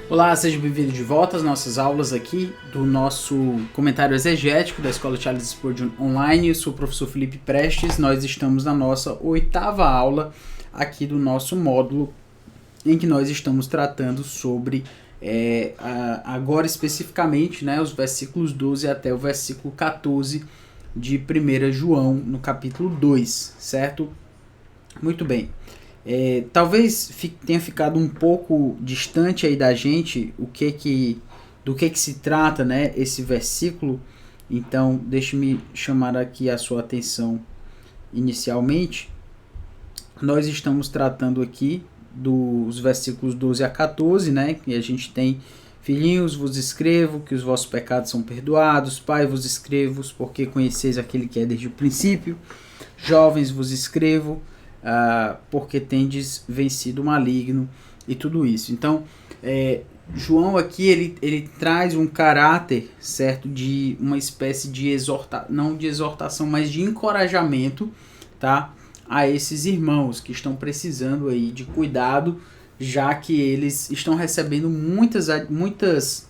Olá, seja bem-vindo de volta às nossas aulas aqui do nosso comentário exegético da Escola Charles Spurgeon Online. Eu sou o professor Felipe Prestes. Nós estamos na nossa 8ª aula aqui do nosso módulo, em que nós estamos tratando sobre, agora especificamente, os versículos 12 até o versículo 14 de 1 João, no capítulo 2, certo? Muito bem. Talvez tenha ficado um pouco distante aí da gente do que se trata, esse versículo. Então, deixe-me chamar aqui a sua atenção inicialmente. Nós estamos tratando aqui dos versículos 12 a 14, e a gente tem: filhinhos, vos escrevo que os vossos pecados são perdoados. Pai, vos escrevo porque conheceis aquele que é desde o princípio. Jovens, vos escrevo porque tendes vencido o maligno, e tudo isso. Então, João aqui ele traz um caráter, certo, de uma espécie de não de exortação, mas de encorajamento, tá, a esses irmãos que estão precisando aí de cuidado, já que eles estão recebendo muitas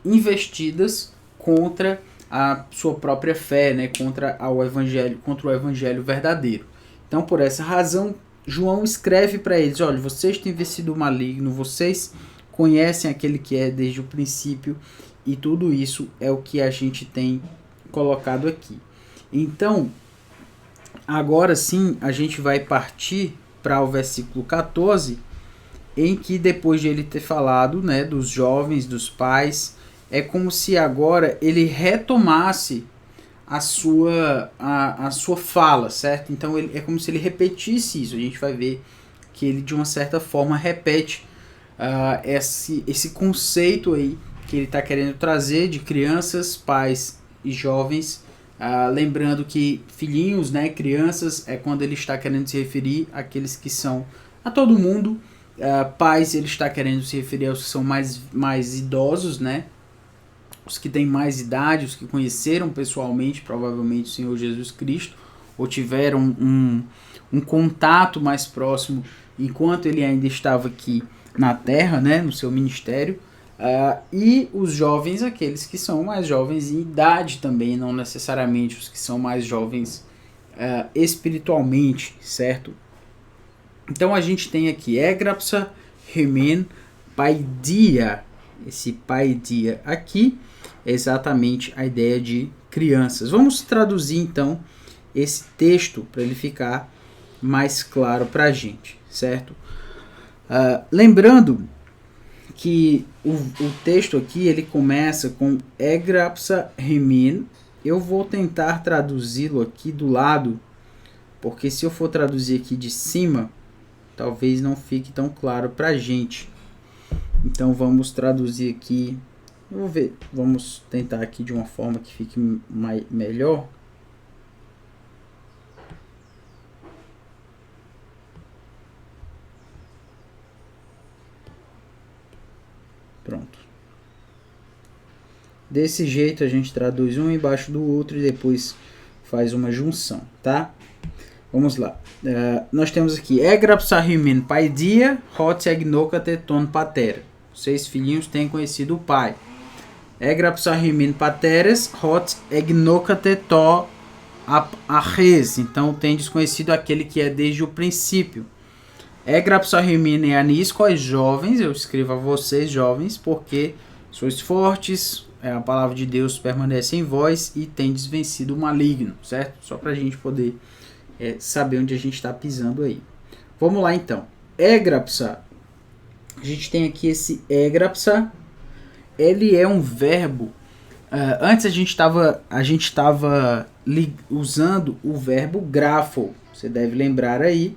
investidas contra a sua própria fé, contra o evangelho verdadeiro. Então, por essa razão, João escreve para eles: olha, vocês têm vencido o maligno, vocês conhecem aquele que é desde o princípio, e tudo isso é o que a gente tem colocado aqui. Então, agora sim, a gente vai partir para o versículo 14, em que, depois de ele ter falado, dos jovens, dos pais, é como se agora ele retomasse a sua fala, certo? Então é como se ele repetisse isso. A gente vai ver que ele, de uma certa forma, repete esse conceito aí que ele está querendo trazer de crianças, pais e jovens. Lembrando que filhinhos, crianças, é quando ele está querendo se referir àqueles que são a todo mundo. Pais, ele está querendo se referir aos que são mais idosos, os que têm mais idade, os que conheceram pessoalmente, provavelmente, o Senhor Jesus Cristo, ou tiveram um contato mais próximo enquanto ele ainda estava aqui na terra, no seu ministério. E os jovens, aqueles que são mais jovens em idade também, não necessariamente os que são mais jovens espiritualmente, certo? Então a gente tem aqui égrapsa, hemen, paidia. Esse paidia aqui é exatamente a ideia de crianças. Vamos traduzir então esse texto para ele ficar mais claro para a gente, certo? Lembrando que o texto aqui ele começa com égrapsa hemen. Eu vou tentar traduzi-lo aqui do lado, porque se eu for traduzir aqui de cima, talvez não fique tão claro para a gente. Então vamos traduzir aqui. Vamos tentar aqui de uma forma que fique melhor. Pronto. Desse jeito a gente traduz um embaixo do outro e depois faz uma junção, tá? Vamos lá. Nós temos aqui égrapsa hemen paidia hot egnocate ton patera. Vocês, filhinhos, têm conhecido o pai. Égrapsa hemen pateres hot egnocate to arres. Então, tendes conhecido aquele que é desde o princípio. Égrapsa hemen anisco, jovens, eu escrevo a vocês, jovens, porque sois fortes, a palavra de Deus permanece em vós e tendes vencido o maligno, certo? Só para a gente poder saber onde a gente está pisando aí. Vamos lá então. Égrapsa. A gente tem aqui esse égrapsa. Ele é um verbo. Antes a gente estava usando o verbo grafo. Você deve lembrar aí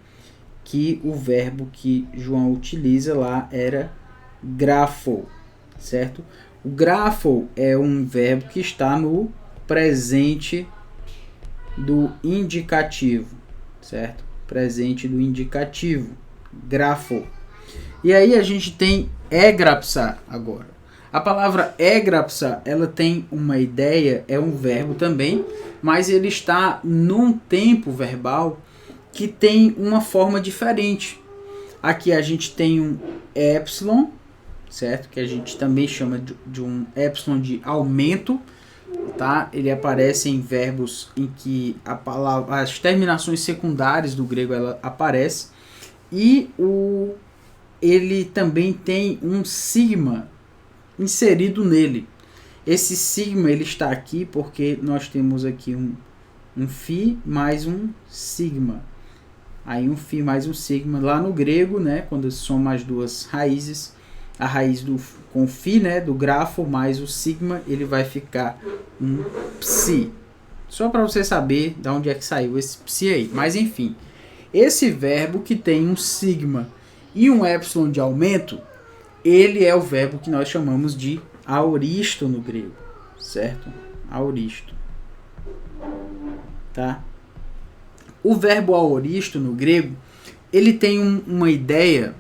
que o verbo que João utiliza lá era grafo, certo? O grafo é um verbo que está no presente do indicativo, certo? Presente do indicativo, grafo. E aí a gente tem égrapsa agora. A palavra égrapsa, ela tem uma ideia, é um verbo também, mas ele está num tempo verbal que tem uma forma diferente. Aqui a gente tem um epsilon, certo? Que a gente também chama de um epsilon de aumento, tá? Ele aparece em verbos em que as terminações secundárias do grego ela aparece, e ele também tem um sigma inserido nele. Esse sigma ele está aqui porque nós temos aqui um φ mais um sigma. Aí um φ mais um sigma lá no grego, né, quando soma as duas raízes, a raiz com o φ, né, do grafo mais o sigma, ele vai ficar um psi. Só para você saber de onde é que saiu esse psi aí. Mas enfim, esse verbo que tem um sigma e um epsilon de aumento, ele é o verbo que nós chamamos de aoristo no grego, certo? Aoristo. Tá? O verbo aoristo no grego, ele tem uma ideia,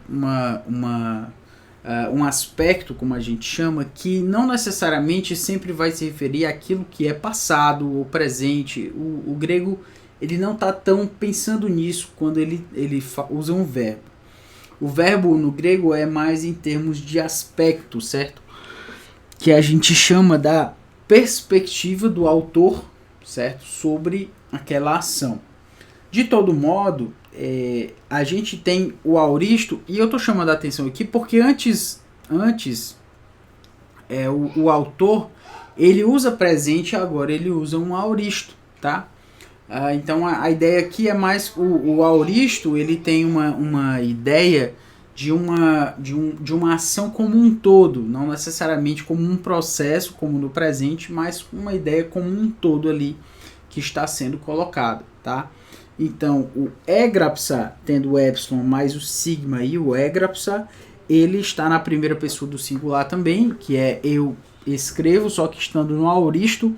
um aspecto, como a gente chama, que não necessariamente sempre vai se referir àquilo que é passado ou presente. O grego ele não está tão pensando nisso quando ele usa um verbo. O verbo no grego é mais em termos de aspecto, certo? Que a gente chama da perspectiva do autor, certo? Sobre aquela ação. De todo modo, a gente tem o aoristo, e eu estou chamando a atenção aqui porque antes o autor ele usa presente, agora ele usa um aoristo, tá? Então a ideia aqui é mais o aoristo, ele tem uma ideia de uma ação como um todo, não necessariamente como um processo, como no presente, mas uma ideia como um todo ali que está sendo colocada, tá? Então o égrapsa, tendo o epsilon mais o sigma e o égrapsa, ele está na primeira pessoa do singular também, que é eu escrevo, só que estando no aoristo.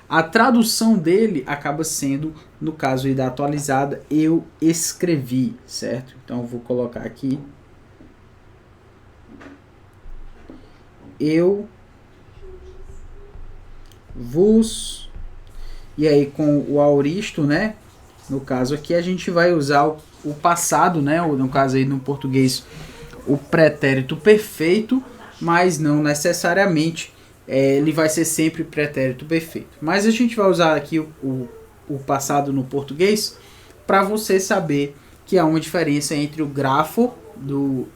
A tradução dele acaba sendo, no caso aí da atualizada, eu escrevi, certo? Então eu vou colocar aqui. Eu vos. E aí com o aoristo, né? No caso aqui a gente vai usar o passado, né? Ou no caso aí no português, o pretérito perfeito, mas não necessariamente ele vai ser sempre pretérito perfeito. Mas a gente vai usar aqui o passado no português para você saber que há uma diferença entre o grafo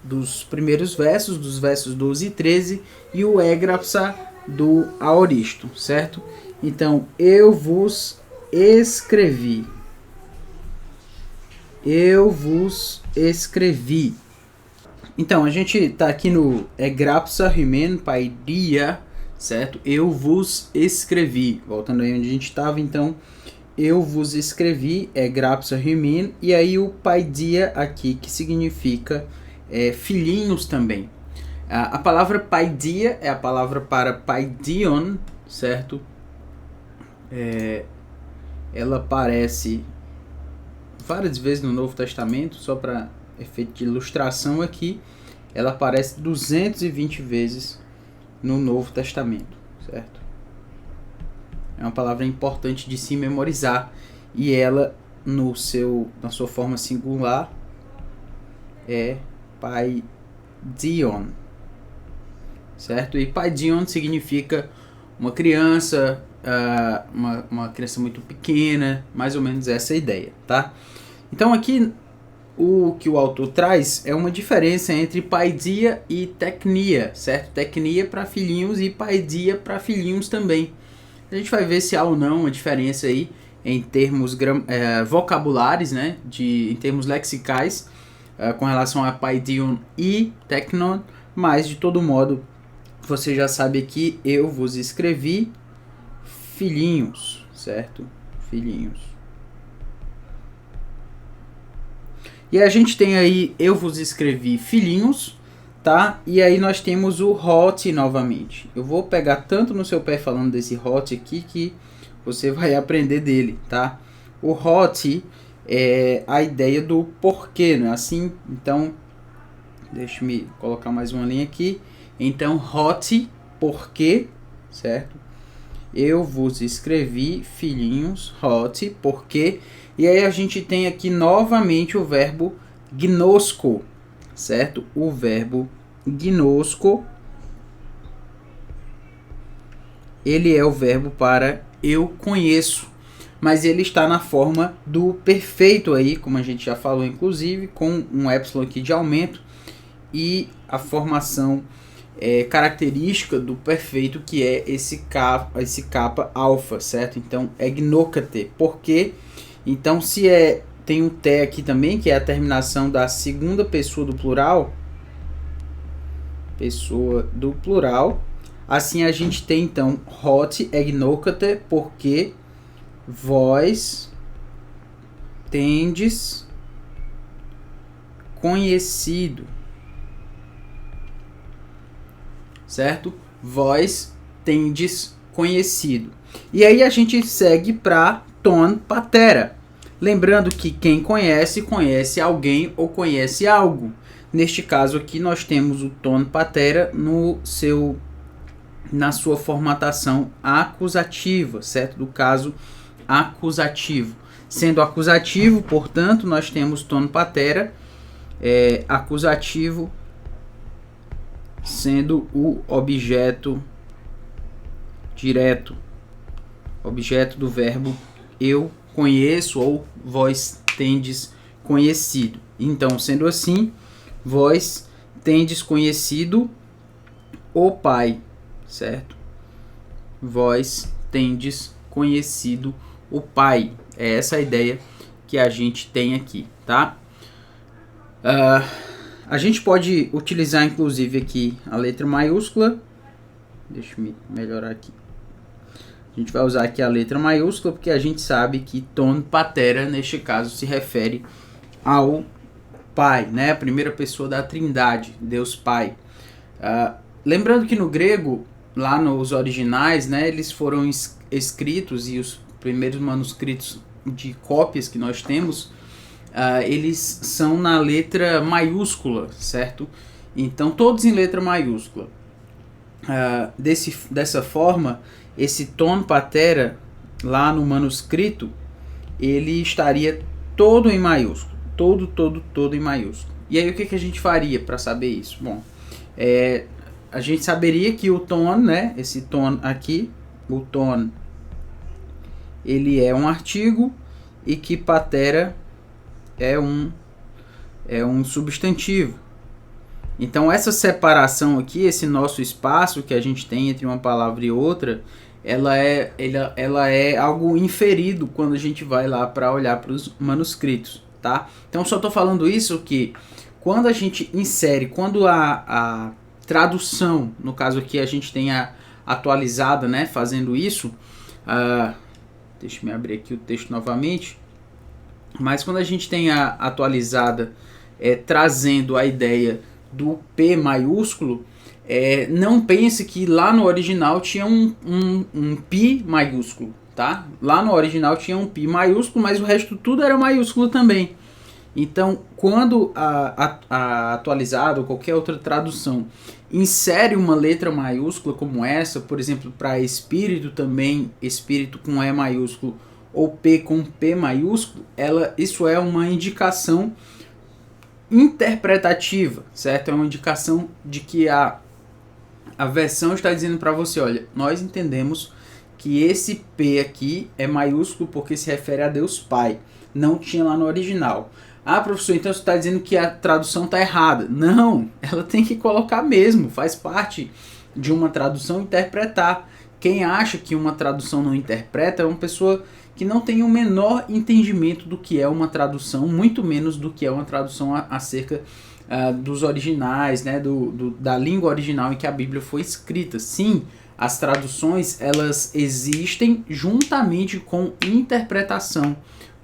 dos primeiros versos, dos versos 12 e 13, e o égrapsa do aoristo, certo? Então, eu vos escrevi. Eu vos escrevi. Então, a gente está aqui no égrapsa rhimen paidia, certo? Eu vos escrevi. Voltando aí onde a gente estava, então, eu vos escrevi, égrapsa rhimen, e aí o paidia aqui, que significa filhinhos também. A palavra paidia é a palavra para paidion, certo? Ela aparece várias vezes no Novo Testamento, só para efeito de ilustração aqui, ela aparece 220 vezes no Novo Testamento, certo? É uma palavra importante de se memorizar, e ela na sua forma singular é paidion, certo? E paidion significa uma criança, uma criança muito pequena, mais ou menos essa ideia, tá? Então aqui o que o autor traz é uma diferença entre paidia e tecnia, certo? Tecnia para filhinhos e paidia para filhinhos também. A gente vai ver se há ou não uma diferença aí em termos vocabulares, né? Em termos lexicais, com relação a paidion e teknon, mas de todo modo você já sabe aqui, eu vos escrevi filhinhos, certo? Filhinhos. E a gente tem aí, eu vos escrevi filhinhos, tá? E aí nós temos o hot novamente. Eu vou pegar tanto no seu pé falando desse hot aqui que você vai aprender dele, tá? O hot é a ideia do porquê, não é assim? Então, deixa-me colocar mais uma linha aqui. Então, hot, porquê, certo? Eu vos escrevi, filhinhos, hot, porque... E aí a gente tem aqui novamente o verbo gnosco, certo? O verbo gnosco, ele é o verbo para eu conheço, mas ele está na forma do perfeito aí, como a gente já falou, inclusive, com um epsilon aqui de aumento, e a formação característica do perfeito, que é esse capa alfa, certo? Então é gnocate. Por quê? Então se tem um T aqui também, que é a terminação da segunda pessoa do plural, assim a gente tem então hot gnocate, porque vós tendes conhecido, certo? Vós tendes conhecido. E aí a gente segue para ton patera. Lembrando que quem conhece, conhece alguém ou conhece algo. Neste caso aqui nós temos o ton patera na sua formatação acusativa, certo? Do caso acusativo. Sendo acusativo, portanto, nós temos ton patera, acusativo, sendo o objeto direto, objeto do verbo eu conheço ou vós tendes conhecido. Então, sendo assim, vós tendes conhecido o Pai, certo? Vós tendes conhecido o Pai. É essa a ideia que a gente tem aqui, tá? A gente pode utilizar, inclusive, aqui a letra maiúscula. Deixa eu melhorar aqui. A gente vai usar aqui a letra maiúscula porque a gente sabe que ton patera, neste caso, se refere ao Pai, né? A primeira pessoa da Trindade, Deus Pai. Lembrando que no grego, lá nos originais, né, eles foram escritos, e os primeiros manuscritos de cópias que nós temos, eles são na letra maiúscula, certo? Então, todos em letra maiúscula. Dessa forma, esse ton patera, lá no manuscrito, ele estaria todo em maiúsculo. Todo em maiúsculo. E aí, o que a gente faria para saber isso? Bom, a gente saberia que o ton, né, esse ton aqui, o ton, ele é um artigo, e que patera é um substantivo. Então essa separação aqui, esse nosso espaço que a gente tem entre uma palavra e outra, ela é algo inferido quando a gente vai lá para olhar para os manuscritos, tá? Então só estou falando isso que quando a gente insere, quando a tradução, no caso aqui a gente tem a atualizada, né, fazendo isso, deixa eu abrir aqui o texto novamente, mas quando a gente tem a atualizada trazendo a ideia do P maiúsculo, não pense que lá no original tinha um Pi maiúsculo, tá? Lá no original tinha um Pi maiúsculo, mas o resto tudo era maiúsculo também. Então, quando a atualizada ou qualquer outra tradução insere uma letra maiúscula como essa, por exemplo, para espírito também, espírito com E maiúsculo, ou P com P maiúsculo, isso é uma indicação interpretativa, certo? É uma indicação de que a versão está dizendo para você, olha, nós entendemos que esse P aqui é maiúsculo porque se refere a Deus Pai. Não tinha lá no original. Ah, professor, então você está dizendo que a tradução está errada. Não, ela tem que colocar mesmo. Faz parte de uma tradução interpretar. Quem acha que uma tradução não interpreta é uma pessoa que não tem o menor entendimento do que é uma tradução, muito menos do que é uma tradução acerca dos originais, né, da língua original em que a Bíblia foi escrita. Sim, as traduções elas existem juntamente com interpretação,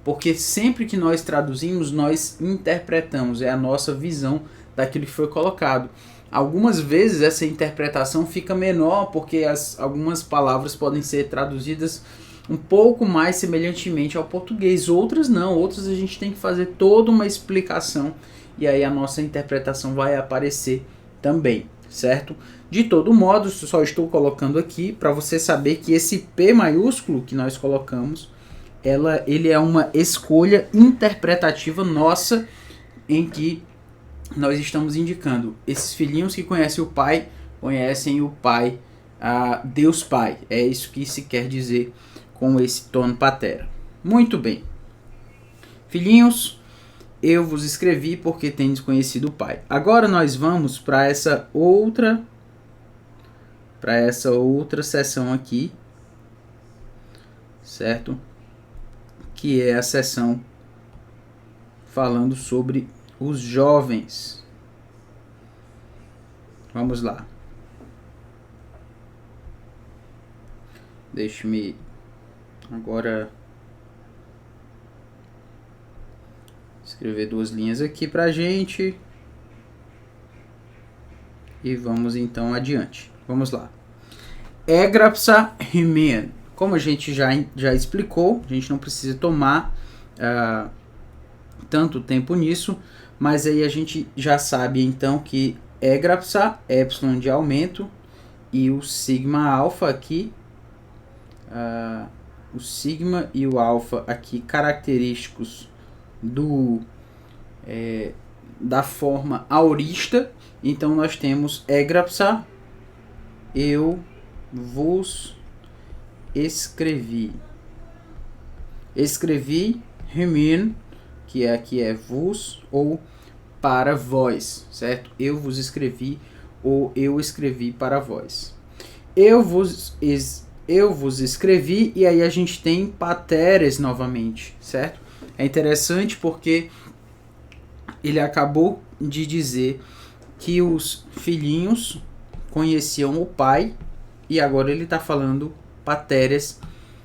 porque sempre que nós traduzimos, nós interpretamos, é a nossa visão daquilo que foi colocado. Algumas vezes essa interpretação fica menor, porque algumas palavras podem ser traduzidas um pouco mais semelhantemente ao português, outras não, outras a gente tem que fazer toda uma explicação, e aí a nossa interpretação vai aparecer também, certo? De todo modo, só estou colocando aqui para você saber que esse P maiúsculo que nós colocamos, ele é uma escolha interpretativa nossa, em que nós estamos indicando esses filhinhos que conhecem o Pai, Deus Pai. É isso que se quer dizer com esse tono patera. Muito bem. Filhinhos, eu vos escrevi porque tendes conhecido o Pai. Agora nós vamos para essa outra seção aqui, certo? Que é a seção falando sobre os jovens. Vamos lá. Deixe-me agora escrever 2 linhas aqui pra gente. E vamos então adiante. Vamos lá. Έγραψα χημίαν. Como a gente já explicou, a gente não precisa tomar tanto tempo nisso, mas aí a gente já sabe então que έγραψα, epsilon de aumento, e o sigma alfa aqui, o sigma e o alfa aqui característicos da forma aorista. Então nós temos έγραψα, eu vos escrevi. Escrevi, hymn, que aqui é vos ou para vós, certo? Eu vos escrevi ou eu escrevi para vós. Eu vos escrevi, e aí a gente tem pateres novamente, certo? É interessante porque ele acabou de dizer que os filhinhos conheciam o pai, e agora ele está falando pateres,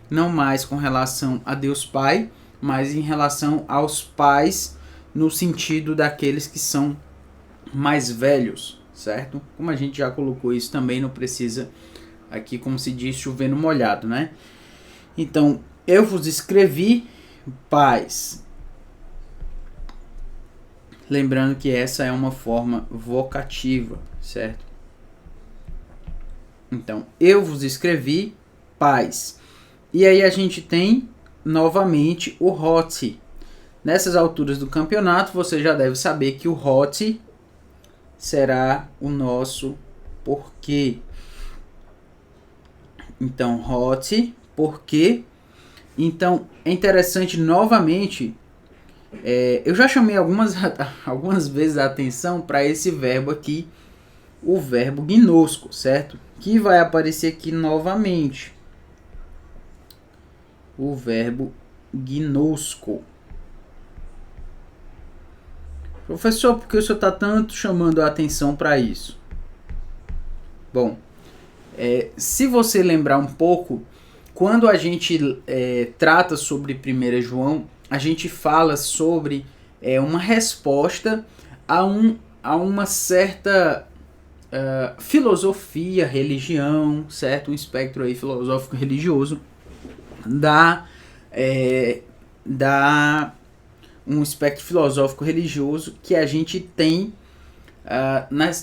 não mais com relação a Deus Pai, mas em relação aos pais, no sentido daqueles que são mais velhos, certo? Como a gente já colocou isso também, não precisa aqui, como se diz, chover no molhado, né? Então, eu vos escrevi, pais. Lembrando que essa é uma forma vocativa, certo? Então, eu vos escrevi, pais. E aí a gente tem novamente o hot. Nessas alturas do campeonato, você já deve saber que o hot será o nosso porquê. Então, hot, porquê. Então, é interessante novamente, eu já chamei algumas vezes a atenção para esse verbo aqui, o verbo gnosco, certo? Que vai aparecer aqui novamente. O verbo gnosco. Professor, por que o senhor está tanto chamando a atenção para isso? Bom, se você lembrar um pouco, quando a gente trata sobre 1 João, a gente fala sobre uma resposta a uma certa filosofia, religião, certo? Um espectro aí filosófico religioso um espectro filosófico religioso que a gente tem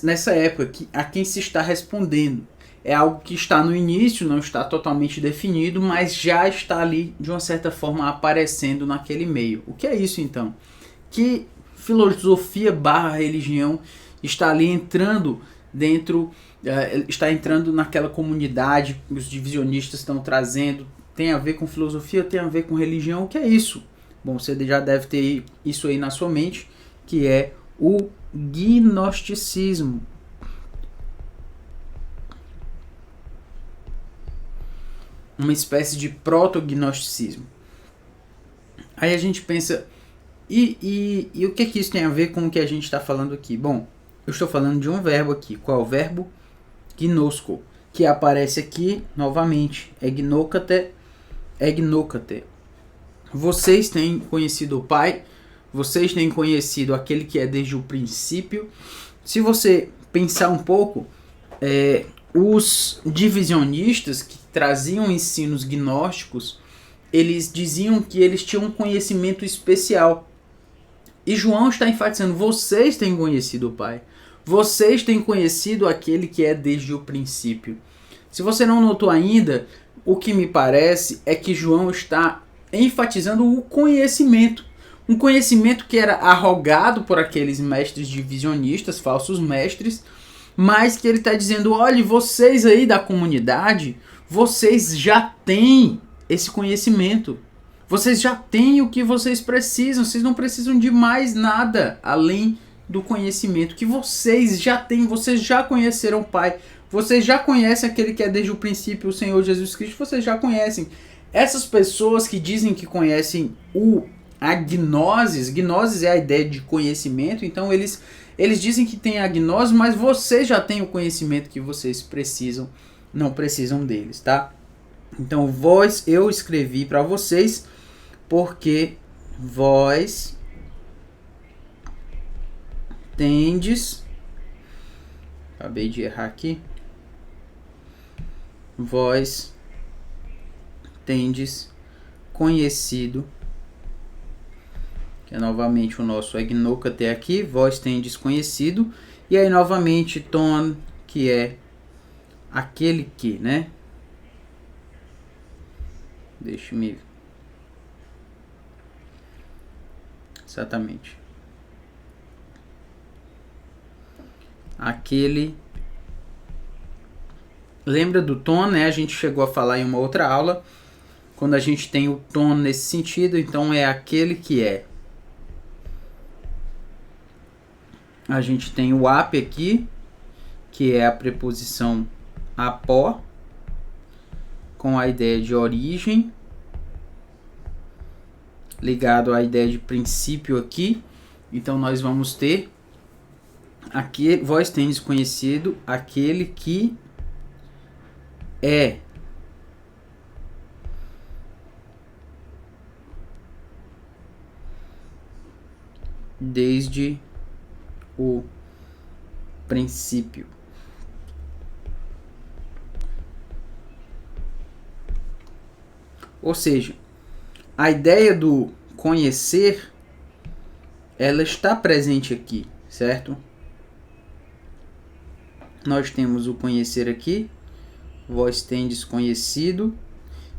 nessa época, a quem se está respondendo. É algo que está no início, não está totalmente definido, mas já está ali de uma certa forma aparecendo naquele meio. O que é isso então? Que filosofia barra religião está ali entrando dentro, está entrando naquela comunidade que os divisionistas estão trazendo? Tem a ver com filosofia, tem a ver com religião? O que é isso? Bom, você já deve ter isso aí na sua mente, que é o gnosticismo. Uma espécie de proto-gnosticismo. Aí a gente pensa, e o que isso tem a ver com o que a gente está falando aqui? Bom, eu estou falando de um verbo aqui. Qual é o verbo? Gnosko, que aparece aqui novamente. Egnokate. Vocês têm conhecido o Pai, vocês têm conhecido aquele que é desde o princípio. Se você pensar um pouco, os divisionistas que traziam ensinos gnósticos, eles diziam que eles tinham um conhecimento especial. E João está enfatizando, vocês têm conhecido o Pai. Vocês têm conhecido aquele que é desde o princípio. Se você não notou ainda, o que me parece é que João está enfatizando o conhecimento. Um conhecimento que era arrogado por aqueles mestres divisionistas, falsos mestres, mas que ele está dizendo, olha, vocês aí da comunidade, vocês já têm esse conhecimento. Vocês já têm o que vocês precisam. Vocês não precisam de mais nada além do conhecimento que vocês já têm. Vocês já conheceram o Pai. Vocês já conhecem aquele que é desde o princípio, o Senhor Jesus Cristo. Vocês já conhecem. Essas pessoas que dizem que conhecem a gnosis. Gnosis é a ideia de conhecimento. Então eles dizem que tem a gnose, mas vocês já têm o conhecimento que vocês precisam. Não precisam deles, tá? Então eu escrevi para vocês porque vós tendes, acabei de errar aqui, vós tendes conhecido, que é novamente o nosso egnoca até aqui, vós tendes conhecido, e aí novamente ton, que é aquele que, né? Deixa-me exatamente. Aquele. Lembra do tom, né? A gente chegou a falar em uma outra aula. Quando a gente tem o tom nesse sentido, então é aquele que é. A gente tem o ap aqui, que é a preposição apó, com a ideia de origem, ligado à ideia de princípio aqui. Então nós vamos ter aqui, vós tendes conhecido aquele que é desde o princípio. Ou seja, a ideia do conhecer, ela está presente aqui, certo? Nós temos o conhecer aqui, vós tendes conhecido,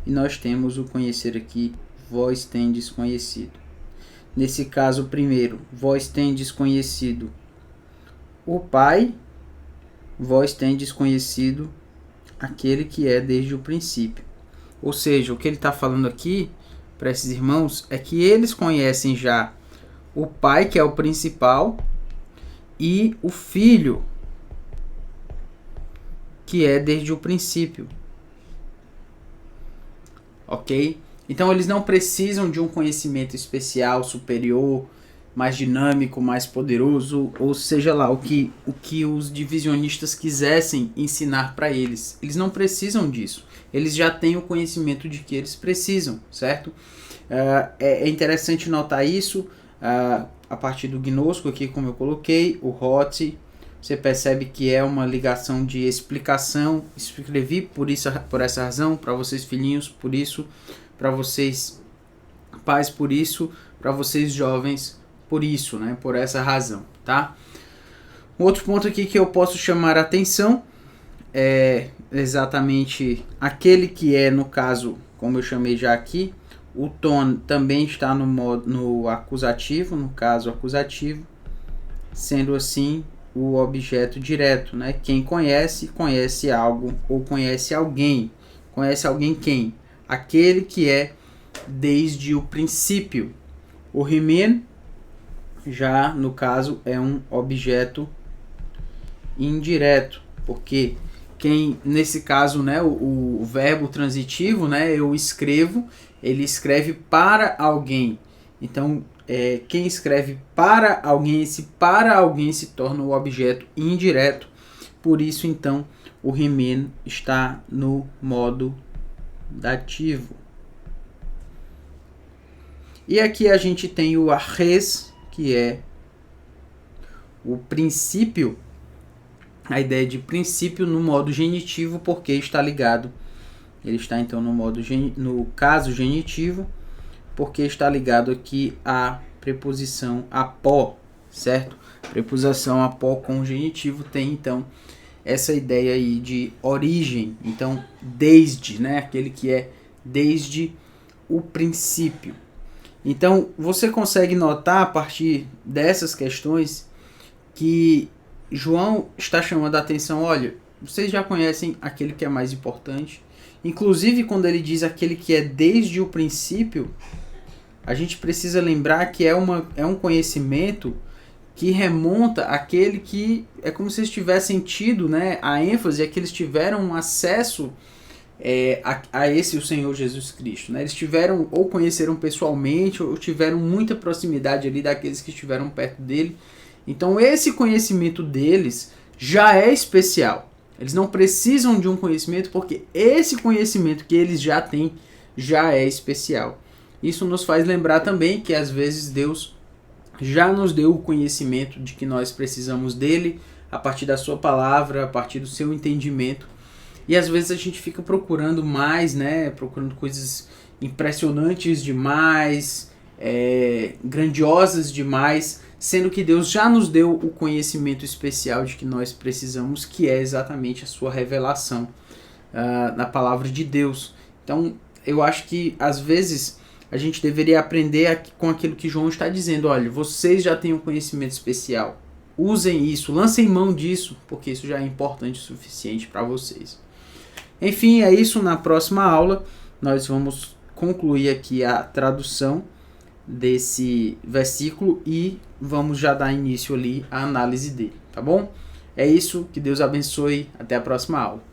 e nós temos o conhecer aqui, vós tendes conhecido. Nesse caso, primeiro, vós tendes conhecido o Pai, vós tendes conhecido aquele que é desde o princípio. Ou seja, o que ele está falando aqui para esses irmãos é que eles conhecem já o Pai, que é o principal, e o Filho, que é desde o princípio. Ok? Então eles não precisam de um conhecimento especial, superior, mais dinâmico, mais poderoso, ou seja lá, o que os divisionistas quisessem ensinar para eles. Eles não precisam disso. Eles já têm o conhecimento de que eles precisam, certo? É interessante notar isso a partir do gnosco aqui, como eu coloquei, o hot. Você percebe que é uma ligação de explicação. Escrevi por essa razão, para vocês filhinhos, por isso, para vocês pais, por isso, para vocês jovens, por isso, né? Por essa razão, tá? Um outro ponto aqui que eu posso chamar a atenção é exatamente aquele que é, no caso, como eu chamei já aqui, o tom também está no acusativo, no caso acusativo, sendo assim o objeto direto, né? Quem conhece, conhece algo ou conhece alguém. Conhece alguém quem? Aquele que é desde o princípio. O rimen, já no caso, é um objeto indireto, porque quem, nesse caso, né, o verbo transitivo, né, eu escrevo, ele escreve para alguém. Então, quem escreve para alguém, esse para alguém se torna o objeto indireto. Por isso, então, o rimen está no modo dativo. E aqui a gente tem o arres, que é o princípio, a ideia de princípio no modo genitivo, porque está ligado. Ele está então no caso genitivo, porque está ligado aqui à preposição apó, certo? Preposição apó com genitivo tem então essa ideia aí de origem, então desde, né? Aquele que é desde o princípio. Então você consegue notar a partir dessas questões que João está chamando a atenção, olha, vocês já conhecem aquele que é mais importante. Inclusive, quando ele diz aquele que é desde o princípio, a gente precisa lembrar que é um conhecimento que remonta àquele que é como se eles tivessem tido, né, a ênfase é que eles tiveram acesso a esse o Senhor Jesus Cristo. Né? Eles tiveram, ou conheceram pessoalmente, ou tiveram muita proximidade ali daqueles que estiveram perto dele. Então esse conhecimento deles já é especial. Eles não precisam de um conhecimento porque esse conhecimento que eles já têm já é especial. Isso nos faz lembrar também que às vezes Deus já nos deu o conhecimento de que nós precisamos dele a partir da sua palavra, a partir do seu entendimento. E às vezes a gente fica procurando mais, né? Procurando coisas impressionantes demais, grandiosas demais, sendo que Deus já nos deu o conhecimento especial de que nós precisamos, que é exatamente a sua revelação na palavra de Deus. Então, eu acho que às vezes a gente deveria aprender com aquilo que João está dizendo. Olha, vocês já têm um conhecimento especial. Usem isso, lancem mão disso, porque isso já é importante o suficiente para vocês. Enfim, é isso. Na próxima aula nós vamos concluir aqui a tradução desse versículo e vamos já dar início ali à análise dele, tá bom? É isso, que Deus abençoe, até a próxima aula.